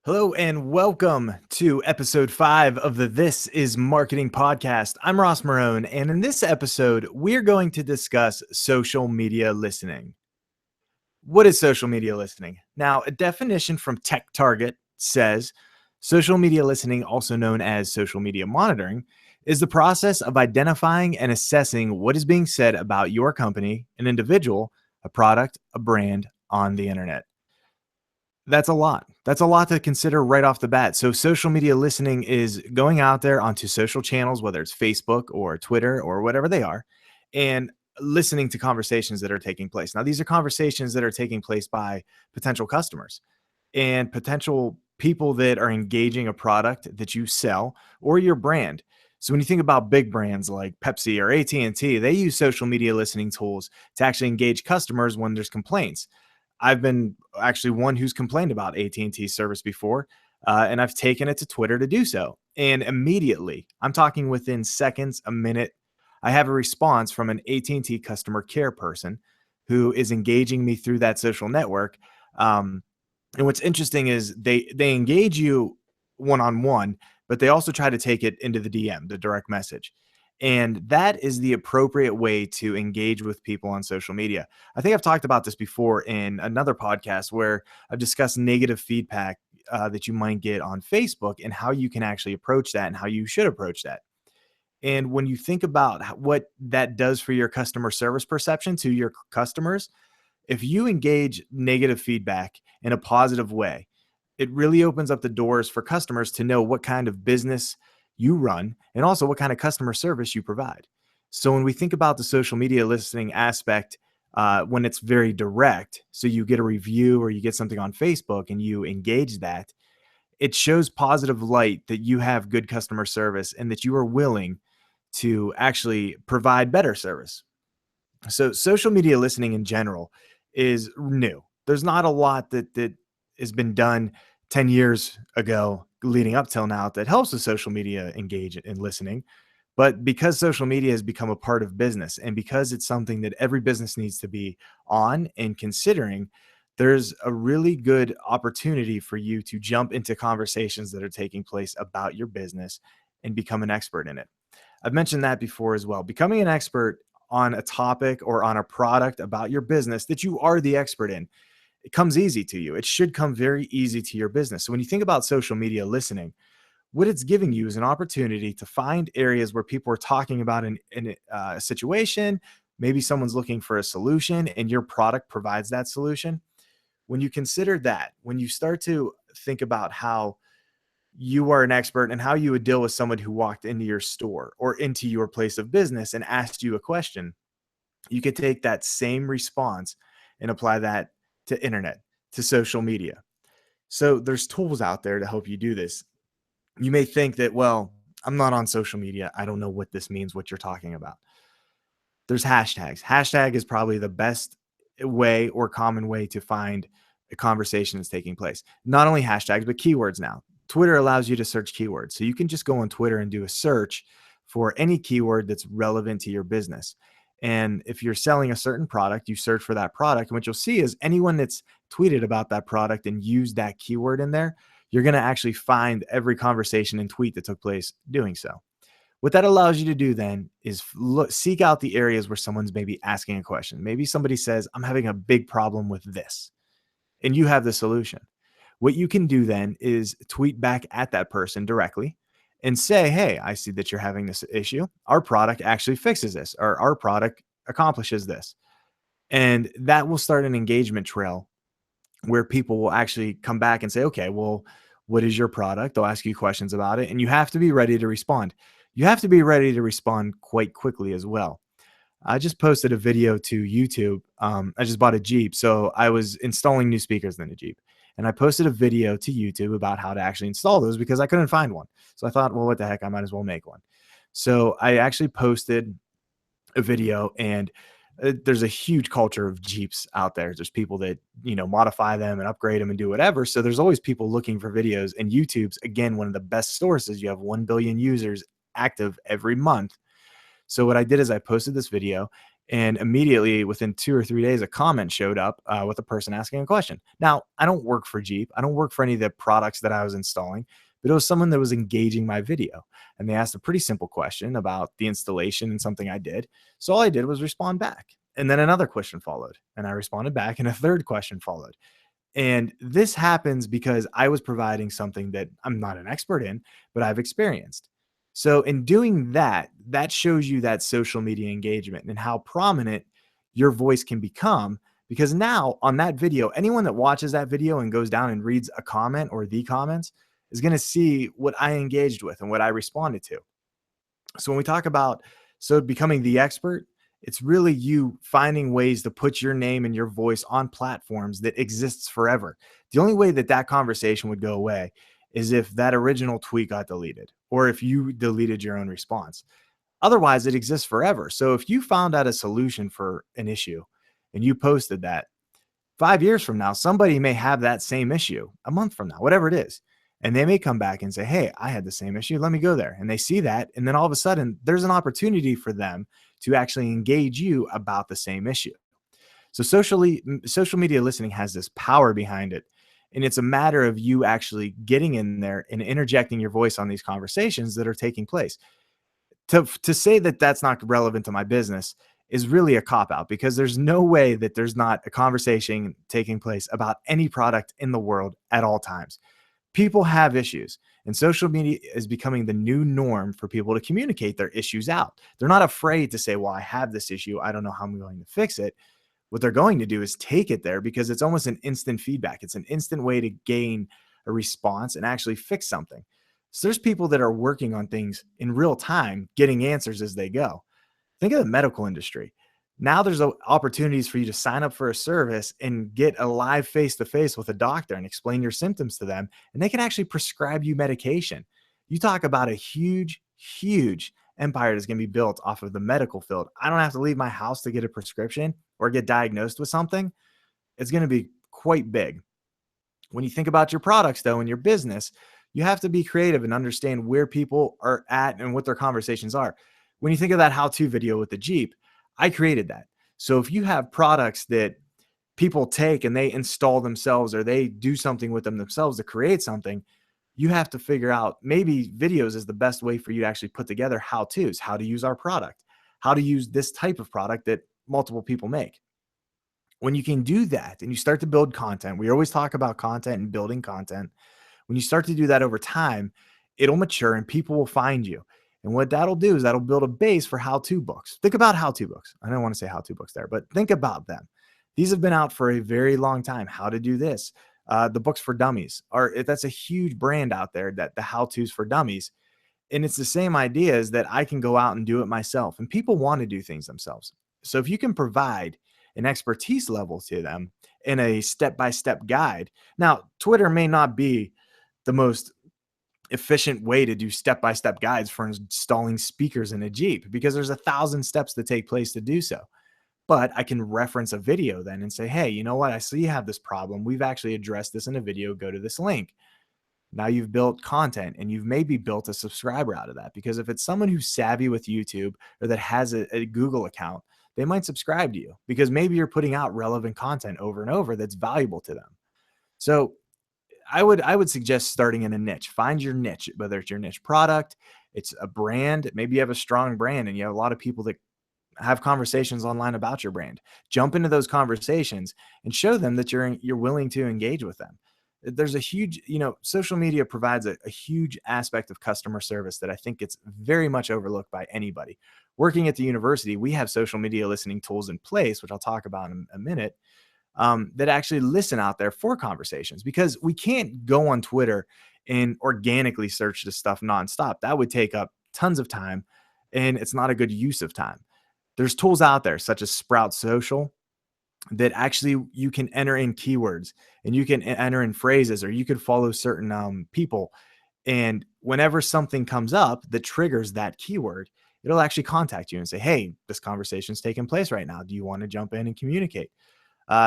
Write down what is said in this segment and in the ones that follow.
Hello and welcome to episode 5 of the This is Marketing podcast. I'm Ross Marone, and in this episode, we're going to discuss social media listening. What is social media listening? Now, a definition from TechTarget says social media listening, also known as social media monitoring, is the process of identifying and assessing what is being said about your company, an individual, a product, a brand on the internet. That's a lot. That's a lot to consider right off the bat. So, social media listening is going out there onto social channels, whether it's Facebook or Twitter or whatever they are, and listening to conversations that are taking place. Now, these are conversations that are taking place by potential customers and potential people that are engaging a product that you sell or your brand. So when you think about big brands like Pepsi or AT&T, they use social media listening tools to actually engage customers when there's complaints. I've been actually one who's complained about AT&T service before, and I've taken it to Twitter to do so. And immediately, I'm talking within seconds, a minute, I have a response from an AT&T customer care person who is engaging me through that social network. And what's interesting is they engage you one on one, but they also try to take it into the DM, the direct message. And that is the appropriate way to engage with people on social media. I think I've talked about this before in another podcast where I've discussed negative feedback that you might get on Facebook and how you can actually approach that and how you should approach that. And when you think about what that does for your customer service perception to your customers, if you engage negative feedback in a positive way, it really opens up the doors for customers to know what kind of business you run and also what kind of customer service you provide. So when we think about the social media listening aspect, when it's very direct, so you get a review or you get something on Facebook and you engage that, it shows positive light that you have good customer service and that you are willing to actually provide better service. So social media listening in general is new. There's not a lot that has been done 10 years ago leading up till now that helps with social media engage in listening. But because social media has become a part of business and because it's something that every business needs to be on and considering, there's a really good opportunity for you to jump into conversations that are taking place about your business and become an expert in it. I've mentioned that before as well. Becoming an expert on a topic or on a product about your business that you are the expert in, it comes easy to you. It should come very easy to your business. So when you think about social media listening, what it's giving you is an opportunity to find areas where people are talking about a situation. Maybe someone's looking for a solution and your product provides that solution. When you consider that, when you start to think about how you are an expert and how you would deal with someone who walked into your store or into your place of business and asked you a question, you could take that same response and apply that to internet, to social media. So there's tools out there to help you do this. You may think that, well, I'm not on social media. I don't know what this means, what you're talking about. There's hashtags. Hashtag is probably the best way or common way to find a conversation that's taking place. Not only hashtags, but keywords now. Twitter allows you to search keywords. So you can just go on Twitter and do a search for any keyword that's relevant to your business. And if you're selling a certain product, you search for that product. And what you'll see is anyone that's tweeted about that product and used that keyword in there, you're going to actually find every conversation and tweet that took place doing so. What that allows you to do then is seek out the areas where someone's maybe asking a question. Maybe somebody says, I'm having a big problem with this, and you have the solution. What you can do then is tweet back at that person directly and say, hey, I see that you're having this issue. Our product actually fixes this, or our product accomplishes this. And that will start an engagement trail where people will actually come back and say, okay, well, what is your product? They'll ask you questions about it, and you have to be ready to respond. You have to be ready to respond quite quickly as well. I just posted a video to YouTube. I just bought a Jeep. So I was installing new speakers in the Jeep. And I posted a video to YouTube about how to actually install those because I couldn't find one. So I thought, well, what the heck? I might as well make one. So I actually posted a video, and there's a huge culture of Jeeps out there. There's people that, modify them and upgrade them and do whatever. So there's always people looking for videos, and YouTube's, again, one of the best sources. You have 1 billion users active every month. So what I did is I posted this video, And immediately within 2 or 3 days, a comment showed up with a person asking a question. Now, I don't work for Jeep. I don't work for any of the products that I was installing, but it was someone that was engaging my video. And they asked a pretty simple question about the installation and something I did. So all I did was respond back. And then another question followed, and I responded back, and a third question followed. And this happens because I was providing something that I'm not an expert in, but I've experienced. So in doing that, that shows you that social media engagement and how prominent your voice can become. Because now on that video, anyone that watches that video and goes down and reads a comment or the comments is going to see what I engaged with and what I responded to. So when we talk about becoming the expert, it's really you finding ways to put your name and your voice on platforms that exists forever. The only way that that conversation would go away is if that original tweet got deleted or if you deleted your own response. Otherwise, it exists forever. So if you found out a solution for an issue and you posted that, 5 years from now, somebody may have that same issue, a month from now, whatever it is. And they may come back and say, hey, I had the same issue. Let me go there. And they see that. And then all of a sudden, there's an opportunity for them to actually engage you about the same issue. So social media listening has this power behind it. And it's a matter of you actually getting in there and interjecting your voice on these conversations that are taking place. To say that that's not relevant to my business is really a cop out, because there's no way that there's not a conversation taking place about any product in the world at all times. People have issues, and social media is becoming the new norm for people to communicate their issues out. They're not afraid to say, well, I have this issue. I don't know how I'm going to fix it. What they're going to do is take it there, because it's almost an instant feedback. It's an instant way to gain a response and actually fix something. So there's people that are working on things in real time, getting answers as they go. Think of the medical industry. Now there's opportunities for you to sign up for a service and get a live face-to-face with a doctor and explain your symptoms to them, and they can actually prescribe you medication. You talk about a huge, huge empire that's going to be built off of the medical field. I don't have to leave my house to get a prescription or get diagnosed with something. It's going to be quite big. When you think about your products, though, in your business, you have to be creative and understand where people are at and what their conversations are. When you think of that how-to video with the Jeep, I created that. So if you have products that people take and they install themselves or they do something with them themselves to create something, you have to figure out maybe videos is the best way for you to actually put together how-tos, how to use our product, how to use this type of product that multiple people make. When you can do that and you start to build content, we always talk about content and building content. When you start to do that over time, it'll mature and people will find you. And what that'll do is that'll build a base for how-to books. Think about how-to books. I don't want to say how-to books there, but think about them. These have been out for a very long time. How to do this. The books for dummies that's a huge brand out there, that the how-tos for dummies. And it's the same idea, is that I can go out and do it myself, and people want to do things themselves. So if you can provide an expertise level to them in a step-by-step guide. Now, Twitter may not be the most efficient way to do step-by-step guides for installing speakers in a Jeep, because there's 1,000 steps that take place to do so. But I can reference a video then and say, hey, you know what? I see you have this problem. We've actually addressed this in a video. Go to this link. Now you've built content, and you've maybe built a subscriber out of that, because if it's someone who's savvy with YouTube or that has a Google account, they might subscribe to you because maybe you're putting out relevant content over and over that's valuable to them. So I would suggest starting in a niche. Find your niche, whether it's your niche product, it's a brand. Maybe you have a strong brand and you have a lot of people that have conversations online about your brand. Jump into those conversations and show them that you're willing to engage with them. There's a huge, social media provides a huge aspect of customer service that I think it's very much overlooked by anybody. Working at the university, we have social media listening tools in place, which I'll talk about in a minute, that actually listen out there for conversations, because we can't go on Twitter and organically search this stuff nonstop. That would take up tons of time, and it's not a good use of time. There's tools out there such as Sprout Social that actually you can enter in keywords and you can enter in phrases, or you could follow certain people. And whenever something comes up that triggers that keyword, it'll actually contact you and say, hey, this conversation's taking place right now. Do you want to jump in and communicate?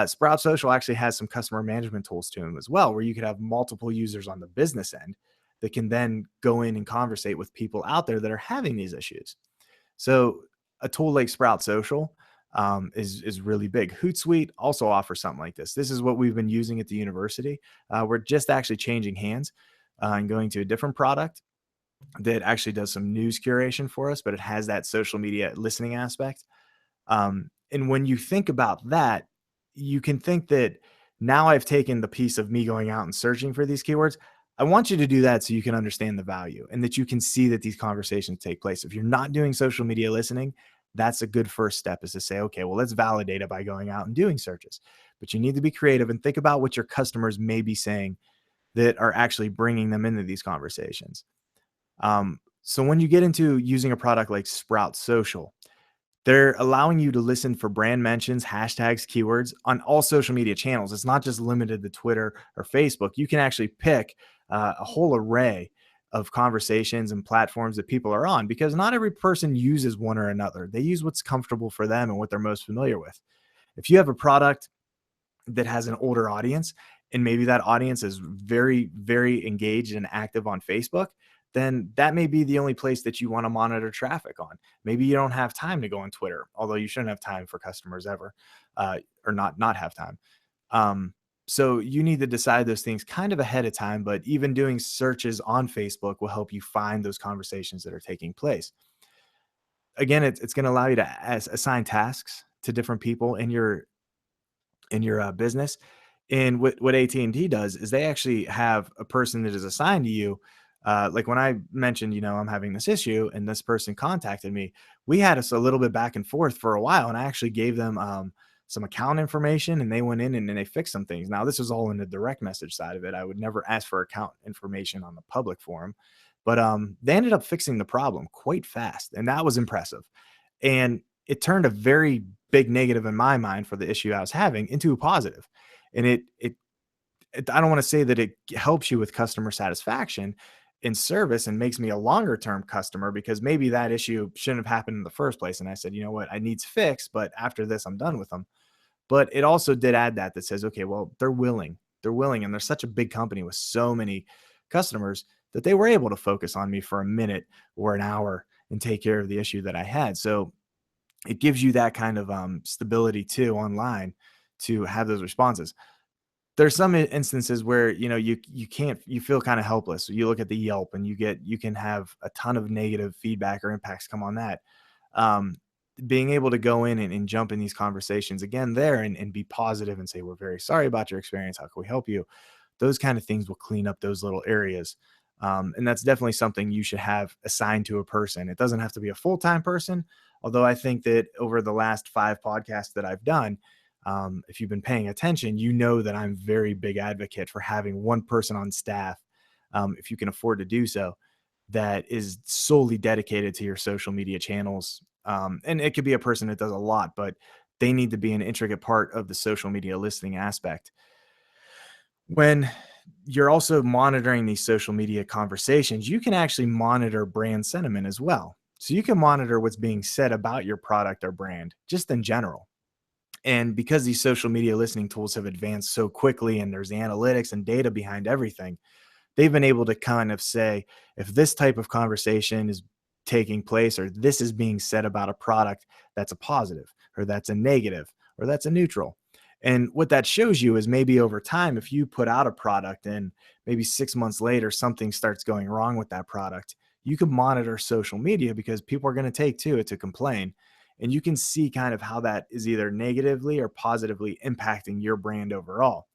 Sprout Social actually has some customer management tools to them as well, where you could have multiple users on the business end that can then go in and conversate with people out there that are having these issues. So a tool like Sprout Social is really big. Hootsuite also offers something like this. This is what we've been using at the university. We're just actually changing hands and going to a different product that actually does some news curation for us, but it has that social media listening aspect. And when you think about that, you can think that now I've taken the piece of me going out and searching for these keywords. I want you to do that so you can understand the value and that you can see that these conversations take place. If you're not doing social media listening, that's a good first step, is to say, okay, well, let's validate it by going out and doing searches. But you need to be creative and think about what your customers may be saying that are actually bringing them into these conversations. So when you get into using a product like Sprout Social, they're allowing you to listen for brand mentions, hashtags, keywords on all social media channels. It's not just limited to Twitter or Facebook. You can actually pick a whole array of conversations and platforms that people are on, because not every person uses one or another. They use what's comfortable for them and what they're most familiar with. If you have a product that has an older audience, and maybe that audience is very, very engaged and active on Facebook, then that may be the only place that you want to monitor traffic on. Maybe you don't have time to go on Twitter, although you shouldn't have time for customers ever, or not have time. So you need to decide those things kind of ahead of time, but even doing searches on Facebook will help you find those conversations that are taking place. Again, it's going to allow you to assign tasks to different people in your business. And what AT&T does is they actually have a person that is assigned to you. Like when I mentioned, I'm having this issue and this person contacted me, we had us a little bit back and forth for a while. And I actually gave them some account information, and they went in and they fixed some things. Now, this was all in the direct message side of it. I would never ask for account information on the public forum, but they ended up fixing the problem quite fast. And that was impressive. And it turned a very big negative in my mind for the issue I was having into a positive. And I don't want to say that it helps you with customer satisfaction in service and makes me a longer term customer, because maybe that issue shouldn't have happened in the first place. And I said, you know what, I needs fixed, but after this, I'm done with them. But it also did add that says, okay, well, they're willing, and they're such a big company with so many customers that they were able to focus on me for a minute or an hour and take care of the issue that I had. So it gives you that kind of stability too online to have those responses. There's some instances where you feel kind of helpless. You look at the Yelp and you can have a ton of negative feedback or impacts come on that. Um, Being able to go in and jump in these conversations again there and be positive and say, we're very sorry about your experience. How can we help you? Those kind of things will clean up those little areas. And that's definitely something you should have assigned to a person. It doesn't have to be a full-time person, although I think that over the last 5 podcasts that I've done, if you've been paying attention, you know that I'm very big advocate for having one person on staff, if you can afford to do so, that is solely dedicated to your social media channels. And it could be a person that does a lot, but they need to be an intricate part of the social media listening aspect. When you're also monitoring these social media conversations, you can actually monitor brand sentiment as well. So you can monitor what's being said about your product or brand just in general. And because these social media listening tools have advanced so quickly and there's the analytics and data behind everything, they've been able to kind of say, if this type of conversation is taking place, or this is being said about a product, that's a positive, or that's a negative, or that's a neutral. And what that shows you is maybe over time, if you put out a product and maybe 6 months later, something starts going wrong with that product, you can monitor social media because people are going to take to it to complain. And you can see kind of how that is either negatively or positively impacting your brand overall.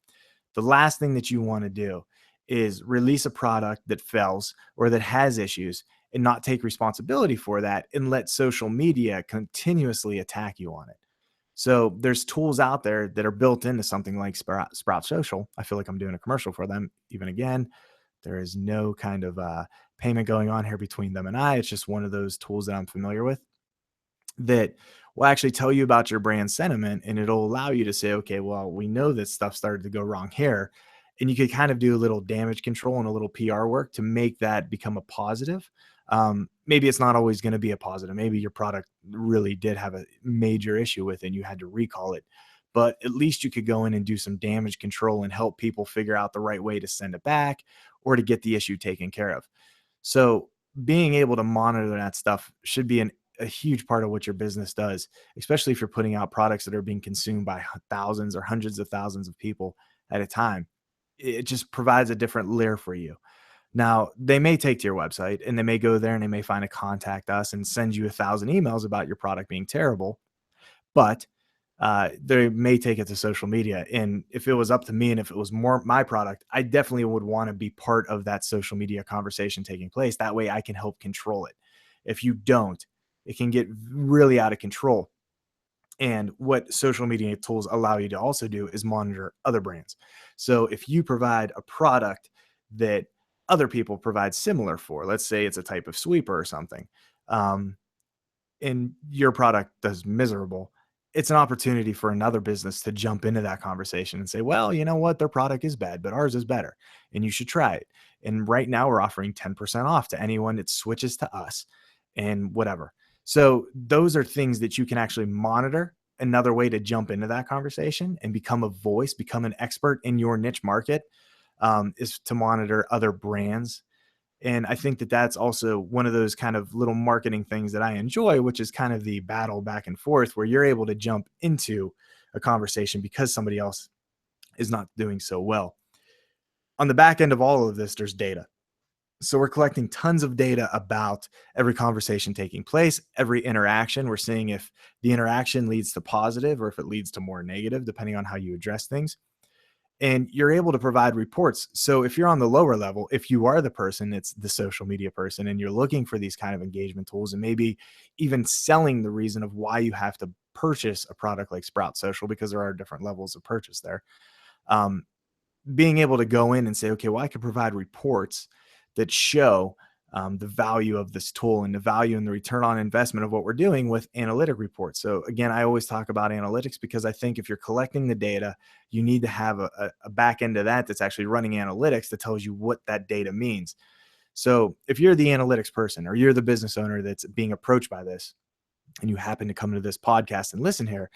The last thing that you want to do is release a product that fails or that has issues and not take responsibility for that and let social media continuously attack you on it. So there's tools out there that are built into something like Sprout Social. I feel like I'm doing a commercial for them. Even again, there is no kind of payment going on here between them and I. It's just one of those tools that I'm familiar with that will actually tell you about your brand sentiment, and it'll allow you to say, okay, well, we know that stuff started to go wrong here. And you could kind of do a little damage control and a little PR work to make that become a positive. Maybe it's not always going to be a positive. Maybe your product really did have a major issue with it and you had to recall it. But at least you could go in and do some damage control and help people figure out the right way to send it back or to get the issue taken care of. So being able to monitor that stuff should be a huge part of what your business does, especially if you're putting out products that are being consumed by thousands or hundreds of thousands of people at a time. It just provides a different layer for you. Now, they may take to your website and they may go there and they may find a contact us and send you 1,000 emails about your product being terrible, but they may take it to social media. And if it was up to me and if it was more my product, I definitely would want to be part of that social media conversation taking place. That way I can help control it. If you don't, it can get really out of control. And what social media tools allow you to also do is monitor other brands. So if you provide a product that other people provide similar for, let's say it's a type of sweeper or something, um, and your product does miserable, it's an opportunity for another business to jump into that conversation and say, well, you know what, their product is bad, but ours is better, and you should try it. And right now we're offering 10% off to anyone that switches to us and whatever. So those are things that you can actually monitor. Another way to jump into that conversation and become a voice, become an expert in your niche market, is to monitor other brands. And I think that that's also one of those kind of little marketing things that I enjoy, which is kind of the battle back and forth where you're able to jump into a conversation because somebody else is not doing so well. On the back end of all of this, there's data. So we're collecting tons of data about every conversation taking place, every interaction. We're seeing if the interaction leads to positive or if it leads to more negative, depending on how you address things. And you're able to provide reports. So if you're on the lower level, if you are the person that's the social media person and you're looking for these kind of engagement tools and maybe even selling the reason of why you have to purchase a product like Sprout Social, because there are different levels of purchase there, um, being able to go in and say, okay, well, I can provide reports that show the value of this tool and the value and the return on investment of what we're doing with analytic reports. So again, I always talk about analytics because I think if you're collecting the data, you need to have a back end of that that's actually running analytics that tells you what that data means. So if you're the analytics person or you're the business owner that's being approached by this and you happen to come to this podcast and listen here,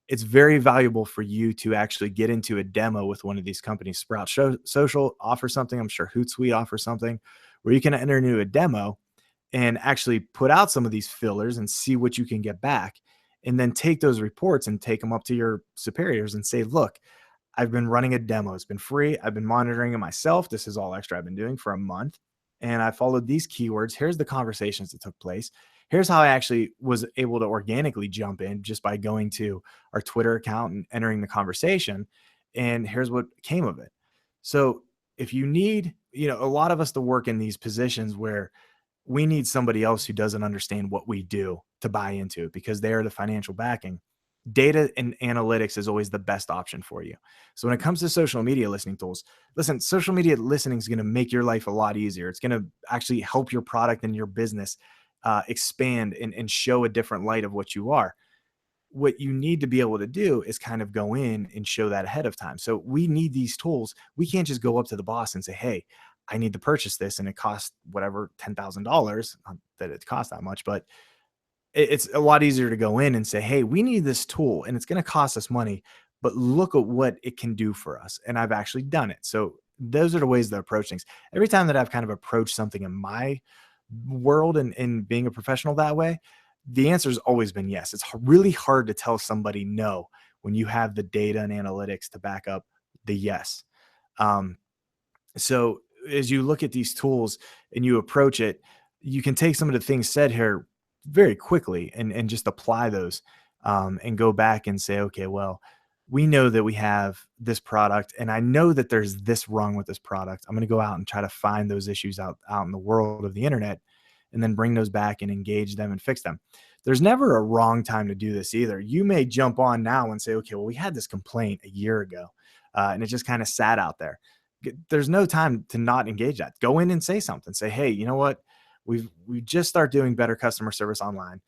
it's very valuable for you to actually get into a demo with one of these companies. Sprout Social offers something. I'm sure Hootsuite offers something where you can enter into a demo and actually put out some of these fillers and see what you can get back. And then take those reports and take them up to your superiors and say, look, I've been running a demo. It's been free. I've been monitoring it myself. This is all extra I've been doing for a month. And I followed these keywords. Here's the conversations that took place. Here's how I actually was able to organically jump in just by going to our Twitter account and entering the conversation. And here's what came of it. So if you need, a lot of us to work in these positions where we need somebody else who doesn't understand what we do to buy into it because they are the financial backing. Data and analytics is always the best option for you. So when it comes to social media listening tools, listen, social media listening is going to make your life a lot easier. It's going to actually help your product and your business expand and show a different light of what you are. What you need to be able to do is kind of go in and show that ahead of time. So we need these tools. We can't just go up to the boss and say, hey, I need to purchase this and it costs whatever, $10,000. Not that it costs that much, but it's a lot easier to go in and say, hey, we need this tool and it's going to cost us money, but look at what it can do for us. And I've actually done it. So those are the ways to approach things. Every time that I've kind of approached something in my world and being a professional that way, the answer has always been yes. It's really hard to tell somebody no when you have the data and analytics to back up the yes. So as you look at these tools and you approach it, you can take some of the things said here very quickly and just apply those and go back and say, okay, well, we know that we have this product and I know that there's this wrong with this product. I'm going to go out and try to find those issues out in the world of the internet and then bring those back and engage them and fix them. There's never a wrong time to do this either. You may jump on now and say, okay, well, we had this complaint a year ago and it just kind of sat out there. There's no time to not engage that. Go in and say something. Say, hey, you know what? We just start doing better customer service online.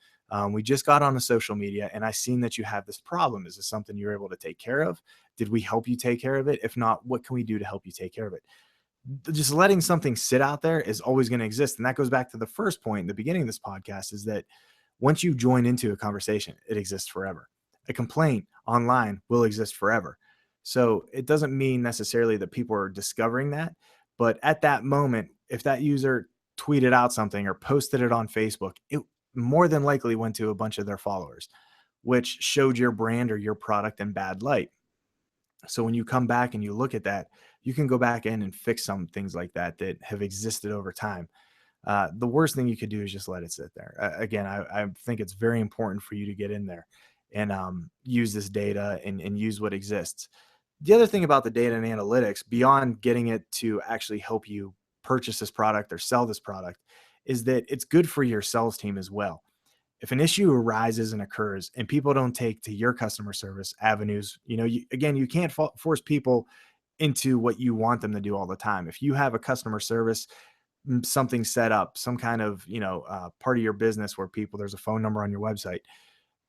We just got on the social media and I seen that you have this problem. Is this something you're able to take care of? Did we help you take care of it? If not, what can we do to help you take care of it? Just letting something sit out there is always going to exist. And that goes back to the first point in the beginning of this podcast is that once you join into a conversation, it exists forever. A complaint online will exist forever. So it doesn't mean necessarily that people are discovering that, but at that moment, if that user tweeted out something or posted it on Facebook, it more than likely went to a bunch of their followers, which showed your brand or your product in bad light. So when you come back and you look at that, you can go back in and fix some things like that that have existed over time. The worst thing you could do is just let it sit there. Again, I think it's very important for you to get in there and use this data and use what exists. The other thing about the data and analytics, beyond getting it to actually help you purchase this product or sell this product, is that it's good for your sales team as well. If an issue arises and occurs and people don't take to your customer service avenues, again, you can't force people into what you want them to do all the time. If you have a customer service, something set up, some kind of, part of your business where there's a phone number on your website,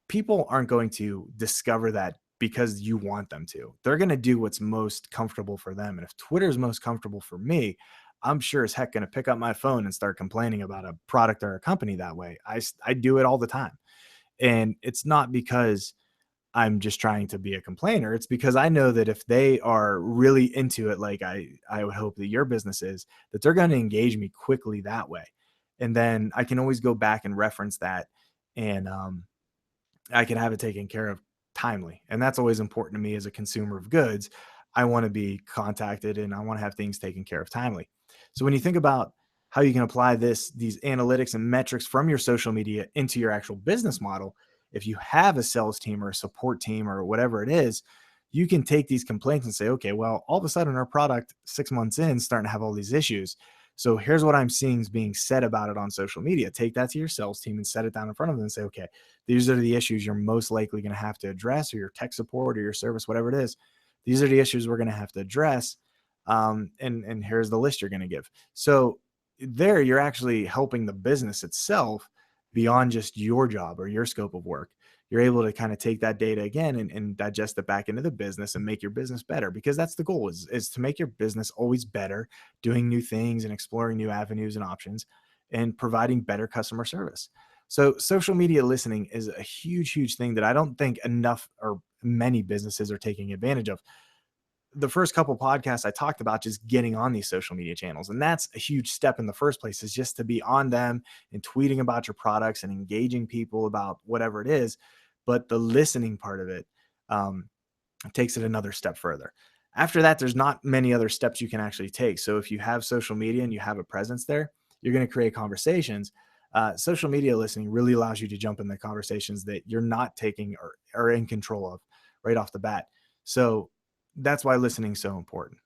people aren't going to discover that because you want them to. They're going to do what's most comfortable for them. And if Twitter is most comfortable for me, I'm sure as heck going to pick up my phone and start complaining about a product or a company that way. I do it all the time. And it's not because I'm just trying to be a complainer. It's because I know that if they are really into it, like I would hope that your business is, that they're going to engage me quickly that way. And then I can always go back and reference that, and I can have it taken care of timely. And that's always important to me as a consumer of goods. I want to be contacted and I want to have things taken care of timely. So when you think about how you can apply these analytics and metrics from your social media into your actual business model, if you have a sales team or a support team or whatever it is, you can take these complaints and say, okay, well, all of a sudden our product 6 months in starting to have all these issues. So here's what I'm seeing is being said about it on social media. Take that to your sales team and set it down in front of them and say, okay, these are the issues you're most likely going to have to address, or your tech support or your service, whatever it is. These are the issues we're going to have to address. And here's the list you're going to give. So there you're actually helping the business itself beyond just your job or your scope of work. You're able to kind of take that data again and digest it back into the business and make your business better, because that's the goal, is to make your business always better, doing new things and exploring new avenues and options and providing better customer service. So social media listening is a huge, huge thing that I don't think enough or many businesses are taking advantage of. The first couple podcasts I talked about just getting on these social media channels. And that's a huge step in the first place, is just to be on them and tweeting about your products and engaging people about whatever it is. But the listening part of it takes it another step further. After that, there's not many other steps you can actually take. So if you have social media and you have a presence there, you're going to create conversations. Social media listening really allows you to jump in the conversations that you're not taking or in control of right off the bat. So that's why listening is so important.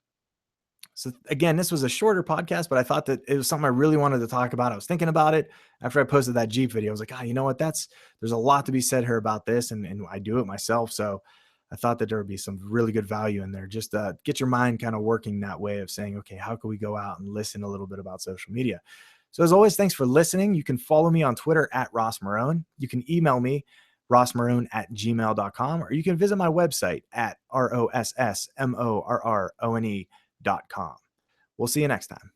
So again, this was a shorter podcast, but I thought that it was something I really wanted to talk about. I was thinking about it after I posted that Jeep video. I was like, you know what? There's a lot to be said here about this, and I do it myself. So I thought that there would be some really good value in there. Just get your mind kind of working that way of saying, okay, how can we go out and listen a little bit about social media? So as always, thanks for listening. You can follow me on Twitter at Ross Marone. You can email me, rossmarone@gmail.com, or you can visit my website at rossmorrone.com. We'll see you next time.